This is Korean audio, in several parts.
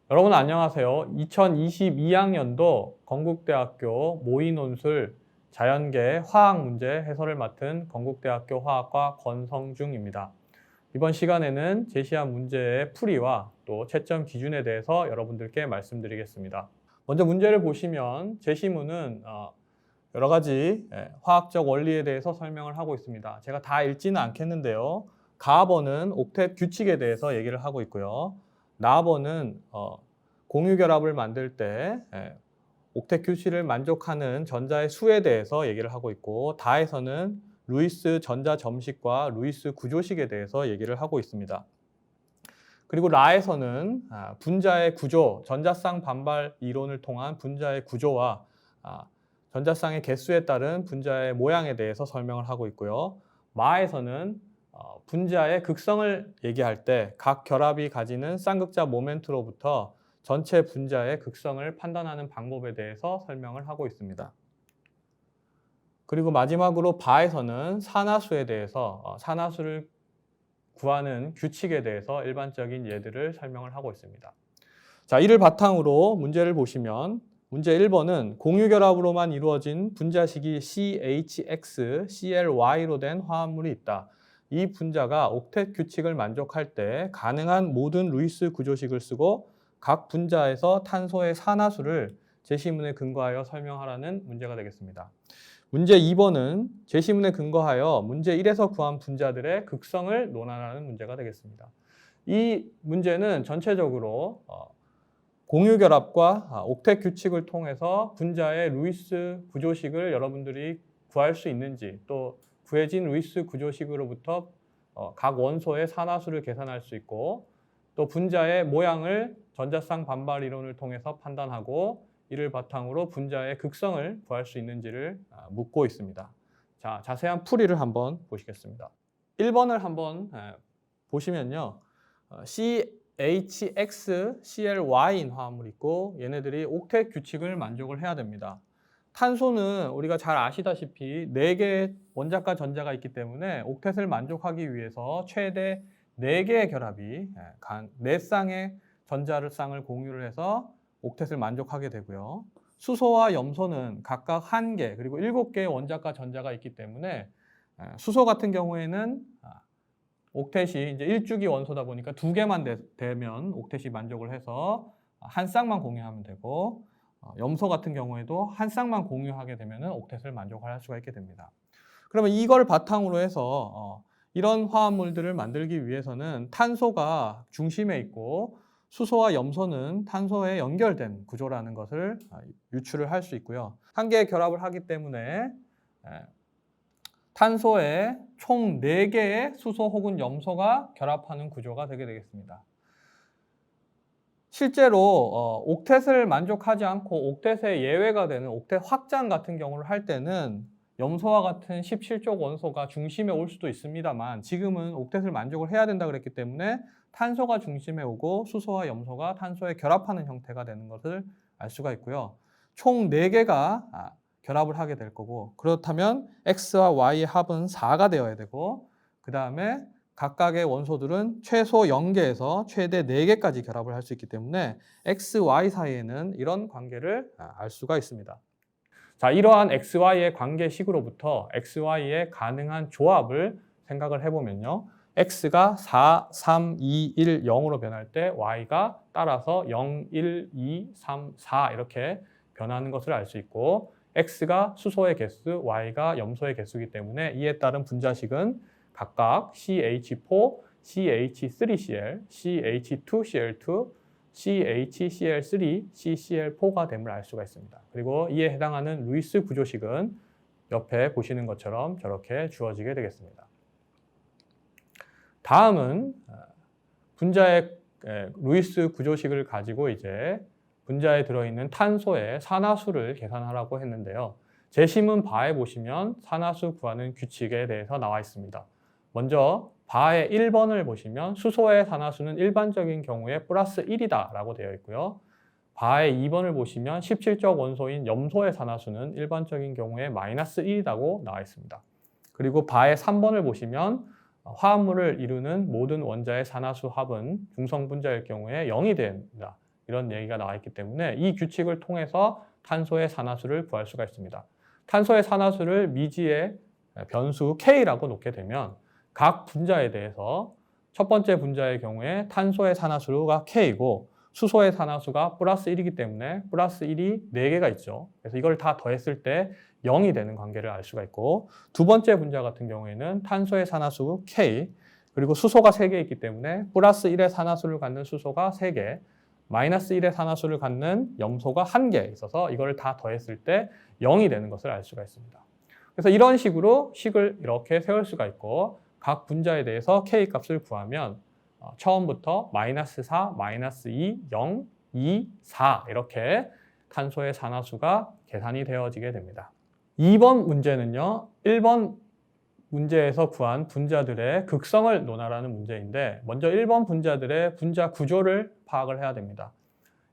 여러분 안녕하세요. 2022학년도 건국대학교 모의논술 자연계 화학 문제 해설을 맡은 건국대학교 화학과 권성중입니다. 이번 시간에는 제시한 문제의 풀이와 또 채점 기준에 대해서 여러분들께 말씀드리겠습니다. 먼저 문제를 보시면 제시문은 여러 가지 화학적 원리에 대해서 설명을 하고 있습니다. 제가 다 읽지는 않겠는데요. 가번은 옥텟 규칙에 대해서 얘기를 하고 있고요. 나번은 공유결합을 만들 때 옥텟 규칙을 만족하는 전자의 수에 대해서 얘기를 하고 있고, 다에서는 루이스 전자 점식과 루이스 구조식에 대해서 얘기를 하고 있습니다. 그리고 라에서는 분자의 구조, 전자쌍 반발 이론을 통한 분자의 구조와 전자쌍의 개수에 따른 분자의 모양에 대해서 설명을 하고 있고요. 마에서는 분자의 극성을 얘기할 때 각 결합이 가지는 쌍극자 모멘트로부터 전체 분자의 극성을 판단하는 방법에 대해서 설명을 하고 있습니다. 그리고 마지막으로 바에서는 산화수에 대해서 산화수를 구하는 규칙에 대해서 일반적인 예들을 설명을 하고 있습니다. 자, 이를 바탕으로 문제를 보시면 문제 1번은 공유결합으로만 이루어진 분자식이 CHX, CLY로 된 화합물이 있다. 이 분자가 옥텟 규칙을 만족할 때 가능한 모든 루이스 구조식을 쓰고 각 분자에서 탄소의 산화수를 제시문에 근거하여 설명하라는 문제가 되겠습니다. 문제 2번은 제시문에 근거하여 문제 1에서 구한 분자들의 극성을 논하라는 문제가 되겠습니다. 이 문제는 전체적으로 공유결합과 옥텟 규칙을 통해서 분자의 루이스 구조식을 여러분들이 구할 수 있는지, 또 구해진 루이스 구조식으로부터 각 원소의 산화수를 계산할 수 있고, 또 분자의 모양을 전자쌍 반발 이론을 통해서 판단하고, 이를 바탕으로 분자의 극성을 구할 수 있는지를 묻고 있습니다. 자, 자세한 풀이를 한번 보시겠습니다. 1번을 한번 보시면요. CHX, CLY인 화합물이 있고 얘네들이 옥텟 규칙을 만족을 해야 됩니다. 탄소는 우리가 잘 아시다시피 4개의 원자과 전자가 있기 때문에 옥텟을 만족하기 위해서 최대 4개의 결합이 4쌍의 전자쌍을 공유를 해서 옥텟을 만족하게 되고요. 수소와 염소는 각각 1개 그리고 7개의 원자과 전자가 있기 때문에 수소 같은 경우에는 옥텟이 이제 1주기 원소다 보니까 2개만 되면 옥텟이 만족을 해서 한 쌍만 공유하면 되고, 염소 같은 경우에도 한 쌍만 공유하게 되면 옥텟을 만족할 수가 있게 됩니다. 그러면 이걸 바탕으로 해서 이런 화합물들을 만들기 위해서는 탄소가 중심에 있고 수소와 염소는 탄소에 연결된 구조라는 것을 유추를 할 수 있고요. 한 개의 결합을 하기 때문에 탄소에 총 4개의 수소 혹은 염소가 결합하는 구조가 되게 되겠습니다. 실제로 옥텟을 만족하지 않고 옥텟의 예외가 되는 옥텟 확장 같은 경우를 할 때는 염소와 같은 17족 원소가 중심에 올 수도 있습니다만, 지금은 옥텟을 만족을 해야 된다 그랬기 때문에 탄소가 중심에 오고 수소와 염소가 탄소에 결합하는 형태가 되는 것을 알 수가 있고요. 총 4개가 결합을 하게 될 거고, 그렇다면 X와 Y의 합은 4가 되어야 되고, 그 다음에 각각의 원소들은 최소 0개에서 최대 4개까지 결합을 할 수 있기 때문에 X, Y 사이에는 이런 관계를 알 수가 있습니다. 자, 이러한 X, Y의 관계식으로부터 X, Y의 가능한 조합을 생각을 해보면요. X가 4, 3, 2, 1, 0으로 변할 때 Y가 따라서 0, 1, 2, 3, 4 이렇게 변하는 것을 알 수 있고, X가 수소의 개수, Y가 염소의 개수이기 때문에 이에 따른 분자식은 각각 CH4, CH3Cl, CH2Cl2, CHCl3, CCl4가 됨을 알 수가 있습니다. 그리고 이에 해당하는 루이스 구조식은 옆에 보시는 것처럼 저렇게 주어지게 되겠습니다. 다음은 분자의 루이스 구조식을 가지고 이제 분자에 들어있는 탄소의 산화수를 계산하라고 했는데요. 제시문 바에 보시면 산화수 구하는 규칙에 대해서 나와 있습니다. 먼저 바의 1번을 보시면 수소의 산화수는 일반적인 경우에 플러스 1이다 라고 되어 있고요. 바의 2번을 보시면 17적 원소인 염소의 산화수는 일반적인 경우에 마이너스 1이라고 나와 있습니다. 그리고 바의 3번을 보시면 화합물을 이루는 모든 원자의 산화수 합은 중성분자일 경우에 0이 됩니다. 이런 얘기가 나와 있기 때문에 이 규칙을 통해서 탄소의 산화수를 구할 수가 있습니다. 탄소의 산화수를 미지의 변수 K라고 놓게 되면 각 분자에 대해서 첫 번째 분자의 경우에 탄소의 산화수가 K이고 수소의 산화수가 플러스 1이기 때문에 플러스 1이 4개가 있죠. 그래서 이걸 다 더했을 때 0이 되는 관계를 알 수가 있고 두 번째 분자 같은 경우에는 탄소의 산화수 K 그리고 수소가 3개 있기 때문에 플러스 1의 산화수를 갖는 수소가 3개 마이너스 1의 산화수를 갖는 염소가 1개 있어서 이걸 다 더했을 때 0이 되는 것을 알 수가 있습니다. 그래서 이런 식으로 식을 이렇게 세울 수가 있고 각 분자에 대해서 K 값을 구하면 처음부터 마이너스 4, 마이너스 2, 0, 2, 4 이렇게 탄소의 산화수가 계산이 되어지게 됩니다. 2번 문제는요. 1번 문제에서 구한 분자들의 극성을 논하라는 문제인데 먼저 1번 분자들의 분자 구조를 파악을 해야 됩니다.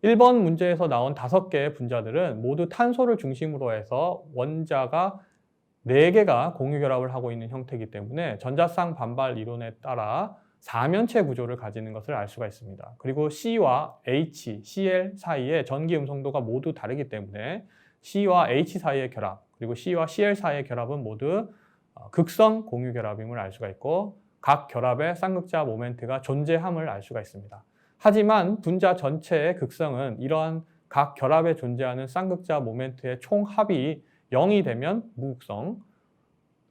1번 문제에서 나온 5개의 분자들은 모두 탄소를 중심으로 해서 원자가 4개가 공유결합을 하고 있는 형태이기 때문에 전자쌍 반발 이론에 따라 4면체 구조를 가지는 것을 알 수가 있습니다. 그리고 C와 H, Cl 사이의 전기 음성도가 모두 다르기 때문에 C와 H 사이의 결합, 그리고 C와 Cl 사이의 결합은 모두 극성 공유 결합임을 알 수가 있고 각 결합에 쌍극자 모멘트가 존재함을 알 수가 있습니다. 하지만 분자 전체의 극성은 이러한 각 결합에 존재하는 쌍극자 모멘트의 총합이 0이 되면 무극성,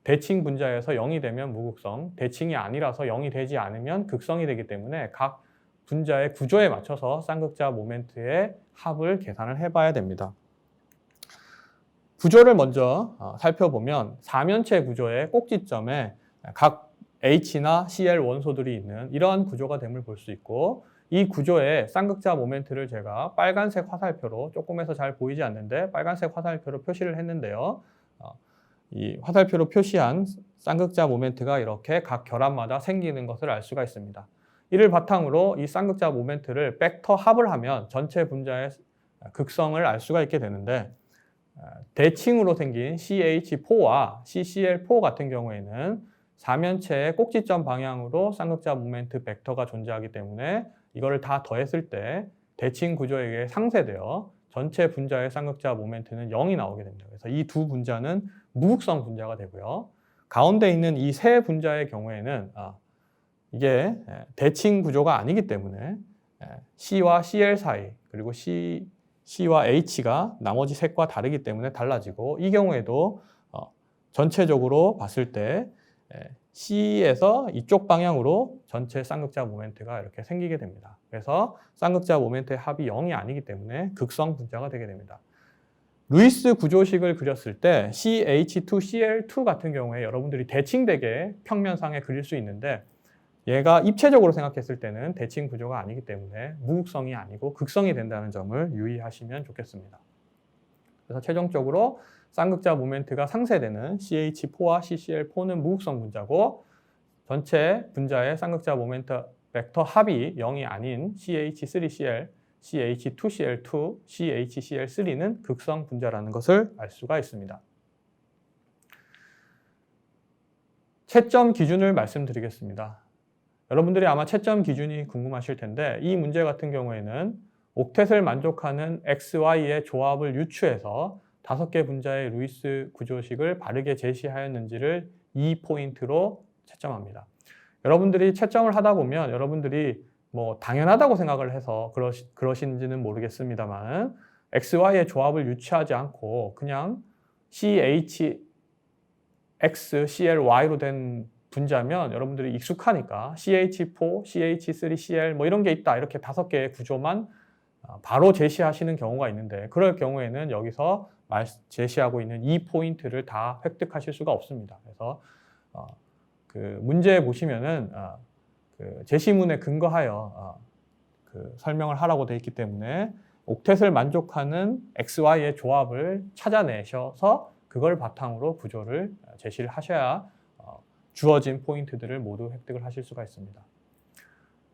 대칭 분자에서 0이 되면 무극성, 대칭이 아니라서 0이 되지 않으면 극성이 되기 때문에 각 분자의 구조에 맞춰서 쌍극자 모멘트의 합을 계산을 해봐야 됩니다. 구조를 먼저 살펴보면 4면체 구조의 꼭지점에 각 H나 Cl 원소들이 있는 이러한 구조가 됨을 볼 수 있고 이 구조의 쌍극자 모멘트를 제가 빨간색 화살표로 조금해서 잘 보이지 않는데 빨간색 화살표로 표시를 했는데요. 이 화살표로 표시한 쌍극자 모멘트가 이렇게 각 결합마다 생기는 것을 알 수가 있습니다. 이를 바탕으로 이 쌍극자 모멘트를 벡터 합을 하면 전체 분자의 극성을 알 수가 있게 되는데 대칭으로 생긴 CH4와 CCl4 같은 경우에는 4면체의 꼭지점 방향으로 쌍극자 모멘트 벡터가 존재하기 때문에 이거를 다 더했을 때 대칭 구조에 의해 상쇄되어 전체 분자의 쌍극자 모멘트는 0이 나오게 됩니다. 그래서 이 두 분자는 무극성 분자가 되고요. 가운데 있는 이 세 분자의 경우에는 이게 대칭 구조가 아니기 때문에 C와 Cl 사이 그리고 C와 H가 나머지 색과 다르기 때문에 달라지고 이 경우에도 전체적으로 봤을 때 C에서 이쪽 방향으로 전체 쌍극자 모멘트가 이렇게 생기게 됩니다. 그래서 쌍극자 모멘트의 합이 0이 아니기 때문에 극성 분자가 되게 됩니다. 루이스 구조식을 그렸을 때 CH2Cl2 같은 경우에 여러분들이 대칭되게 평면상에 그릴 수 있는데 얘가 입체적으로 생각했을 때는 대칭 구조가 아니기 때문에 무극성이 아니고 극성이 된다는 점을 유의하시면 좋겠습니다. 그래서 최종적으로 쌍극자 모멘트가 상쇄되는 CH4와 CCl4는 무극성 분자고 전체 분자의 쌍극자 모멘트 벡터 합이 0이 아닌 CH3Cl, CH2Cl2, CHCl3는 극성 분자라는 것을 알 수가 있습니다. 채점 기준을 말씀드리겠습니다. 여러분들이 아마 채점 기준이 궁금하실 텐데 이 문제 같은 경우에는 옥텟을 만족하는 XY의 조합을 유추해서 5개 분자의 루이스 구조식을 바르게 제시하였는지를 2포인트로 채점합니다. 여러분들이 채점을 하다 보면 여러분들이 당연하다고 생각을 해서 그러신지는 모르겠습니다만 XY의 조합을 유추하지 않고 그냥 CH, X, CLY로 된 분자면 여러분들이 익숙하니까 CH4, CH3, CL 이런 게 있다 이렇게 5개의 구조만 바로 제시하시는 경우가 있는데 그럴 경우에는 여기서 제시하고 있는 이 포인트를 다 획득하실 수가 없습니다. 그래서 그 문제에 보시면은 그 제시문에 근거하여 그 설명을 하라고 되어 있기 때문에 옥텟을 만족하는 XY의 조합을 찾아내셔서 그걸 바탕으로 구조를 제시를 하셔야 주어진 포인트들을 모두 획득을 하실 수가 있습니다.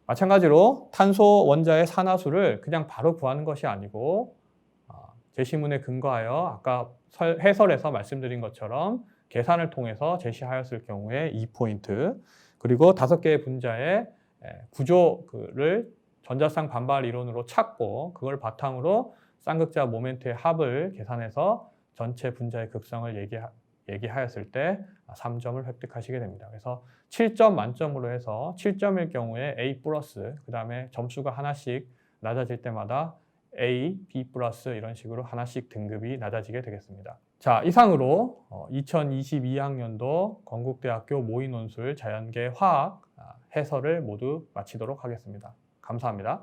마찬가지로 탄소 원자의 산화수를 그냥 바로 구하는 것이 아니고 제시문에 근거하여 아까 해설에서 말씀드린 것처럼 계산을 통해서 제시하였을 경우에 2포인트 그리고 5개의 분자의 구조를 전자쌍 반발 이론으로 찾고 그걸 바탕으로 쌍극자 모멘트의 합을 계산해서 전체 분자의 극성을 얘기하였을 때 3점을 획득하시게 됩니다. 그래서 7점 만점으로 해서 7점일 경우에 A 플러스, 그 다음에 점수가 하나씩 낮아질 때마다 A, B 플러스 이런 식으로 하나씩 등급이 낮아지게 되겠습니다. 자, 이상으로 2022학년도 건국대학교 모의논술 자연계 화학 해설을 모두 마치도록 하겠습니다. 감사합니다.